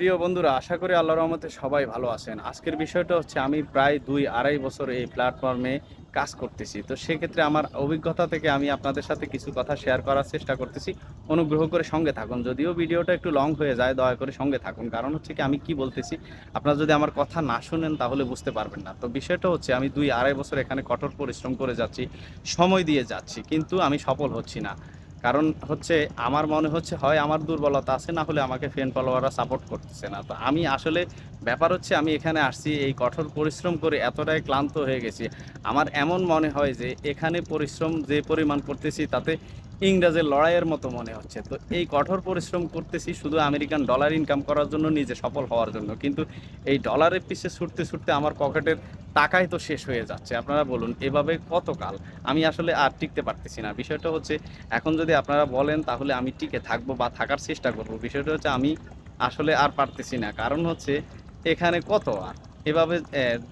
প্রিয় বন্ধুরা, আশা করি আল্লাহর রহমতে সবাই ভালো আছেন। আজকের বিষয়টা হচ্ছে আমি প্রায় ২-২.৫ বছর এই প্ল্যাটফর্মে কাজ করতেছি। তো সেক্ষেত্রে আমার অভিজ্ঞতা থেকে আমি আপনাদের সাথে কিছু কথা শেয়ার করার চেষ্টা করতেছি। অনুগ্রহ করে সঙ্গে থাকুন। যদিও ভিডিওটা একটু লং হয়ে যায়, দয়া করে সঙ্গে থাকুন। কারণ হচ্ছে কি আমি কি বলতেছি, আপনারা যদি আমার কথা না শুনেন তাহলে বুঝতে পারবেন না। তো বিষয়টা হচ্ছে আমি ২-২.৫ বছর এখানে কঠোর পরিশ্রম করে যাচ্ছি, সময় দিয়ে যাচ্ছি। কিন্তু আমি সফল হচ্ছি না। কারণ হচ্ছে আমার মনে হচ্ছে হয় আমার দুর্বলতা আছে, না হলে আমাকে ফ্যান ফলোয়াররা সাপোর্ট করতেছে না। তো আমি আসলে ব্যাপার হচ্ছে আমি এখানে আসছি এই কঠোর পরিশ্রম করে এতটাই ক্লান্ত হয়ে গেছি। আমার এমন মনে হয় যে এখানে পরিশ্রম যে পরিমাণ করতেছি তাতে ইংরেজের লড়াইয়ের মতো মনে হচ্ছে। তো এই কঠোর পরিশ্রম করতেছি শুধু আমেরিকান ডলার ইনকাম করার জন্য, নিজে সফল হওয়ার জন্য। কিন্তু এই ডলারের পিছে ছুটতে, ছুটতে আমার পকেটের টাকাই তো শেষ হয়ে যাচ্ছে। আপনারা বলুন এভাবে কতকাল? আমি আসলে আর টিকতে পারতেছি না। বিষয়টা হচ্ছে এখন যদি আপনারা বলেন তাহলে আমি টিকে থাকবো বা থাকার চেষ্টা করব। বিষয়টা হচ্ছে আমি আসলে আর পারতেছি না। কারণ হচ্ছে এখানে কত আর? এভাবে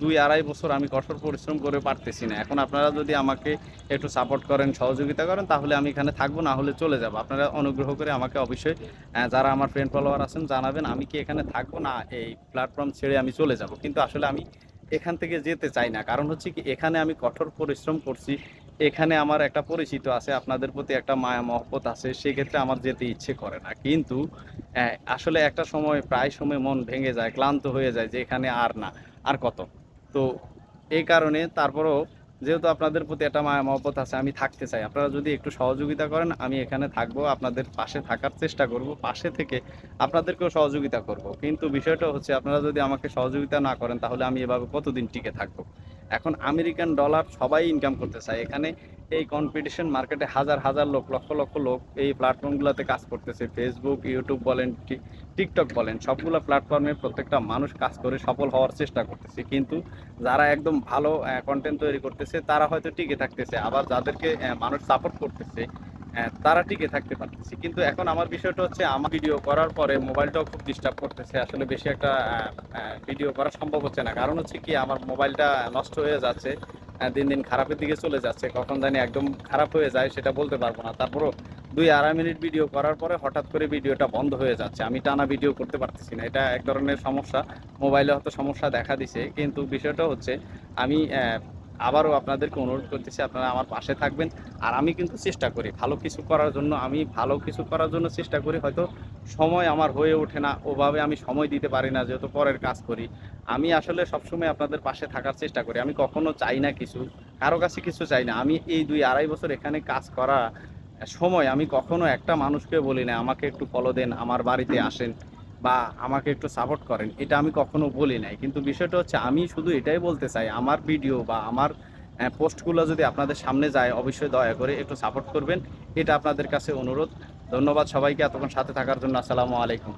২-২.৫ বছর আমি কঠোর পরিশ্রম করে পারতেছি না। এখন আপনারা যদি আমাকে একটু সাপোর্ট করেন, সহযোগিতা করেন তাহলে আমি এখানে থাকবো, না হলে চলে যাবো। আপনারা অনুগ্রহ করে আমাকে অবশ্যই যারা আমার ফ্রেন্ড ফলোয়ার আছেন জানাবেন আমি কি এখানে থাকবো, না এই প্ল্যাটফর্ম ছেড়ে আমি চলে যাবো। কিন্তু আসলে আমি এখান থেকে যেতে চাই না। কারণ হচ্ছে কি এখানে আমি কঠোর পরিশ্রম করছি। এখানে আমার একটা পরিচিত আছে, আপনাদের প্রতি একটা মায়া মহব্বত আছে। সেক্ষেত্রে আমার যেতে ইচ্ছে করে না। কিন্তু আসলে একটা সময় প্রায় সময় মন ভেঙে যায়, ক্লান্ত হয়ে যায় যে এখানে আর না, আর কত? তো এই কারণে তারপরও যেহেতু আপনাদের প্রতি একটা মায়া মহব্বত আছে আমি থাকতে চাই। আপনারা যদি একটু সহযোগিতা করেন আমি এখানে থাকবো, আপনাদের পাশে থাকার চেষ্টা করব। পাশে থেকে আপনাদেরকেও সহযোগিতা করব। কিন্তু বিষয়টা হচ্ছে আপনারা যদি আমাকে সহযোগিতা না করেন তাহলে আমি এভাবে কতদিন টিকে থাকবো? এখন আমেরিকান ডলার সবাই ইনকাম করতে চায়। এখানে এই কম্পিটিশন মার্কেটে হাজার, হাজার লোক, লক্ষ, লক্ষ লোক এই প্ল্যাটফর্মগুলোতে কাজ করতেছে। Facebook, YouTube বলেন, TikTok বলেন, সবগুলা প্ল্যাটফর্মে প্রত্যেকটা মানুষ কাজ করে সফল হওয়ার চেষ্টা করতেছে। কিন্তু যারা একদম ভালো কনটেন্ট তৈরি করতেছে তারা হয়তো টিকে থাকতেছে। আবার যাদেরকে মানুষ সাপোর্ট করতেছে তারা টিকে থাকতে পারতেছে। কিন্তু এখন আমার বিষয়টা হচ্ছে আমার ভিডিও করার পরে মোবাইলটাও খুব ডিস্টার্ব করতেছে। আসলে বেশি একটা ভিডিও করা সম্ভব হচ্ছে না। কারণ হচ্ছে কি আমার মোবাইলটা নষ্ট হয়ে যাচ্ছে। দিন, দিন খারাপের দিকে চলে যাচ্ছে। কখন জানি একদম খারাপ হয়ে যায় সেটা বলতে পারবো না। তারপরও ২-২.৫ মিনিট ভিডিও করার পরে হঠাৎ করে ভিডিওটা বন্ধ হয়ে যাচ্ছে। আমি টানা ভিডিও করতে পারতেছি না। এটা এক ধরনের সমস্যা। মোবাইলে হয়তো সমস্যা দেখা দিছে। কিন্তু বিষয়টা হচ্ছে আমি আবারও আপনাদেরকে অনুরোধ করতেছি আপনারা আমার পাশে থাকবেন। আর আমি কিন্তু চেষ্টা করি ভালো কিছু করার জন্য। আমি ভালো কিছু করার জন্য চেষ্টা করি। হয়তো সময় আমার হয়ে ওঠে না। ওভাবে আমি সময় দিতে পারি না যেহেতু পরের কাজ করি। আমি আসলে সবসময় আপনাদের পাশে থাকার চেষ্টা করি। আমি কখনো চাই না কিছু। কারো কাছে কিছু চাই না। আমি এই ২-২.৫ বছর এখানে কাজ করা সময় আমি কখনো একটা মানুষকে বলি না আমাকে একটু ফলো দেন, আমার বাড়িতে আসেন বা আমাকে একটু সাপোর্ট করেন। এটা আমি কখনো বলি নাই। কিন্তু বিষয়টা হচ্ছে আমি শুধু এটাই বলতে চাই আমার ভিডিও বা আমার পোস্টগুলো যদি আপনাদের সামনে যায় অবশ্যই দয়া করে একটু সাপোর্ট করবেন। এটা আপনাদের কাছে অনুরোধ। ধন্যবাদ সবাইকে এতক্ষণ সাথে থাকার জন্য। আসসালামু আলাইকুম।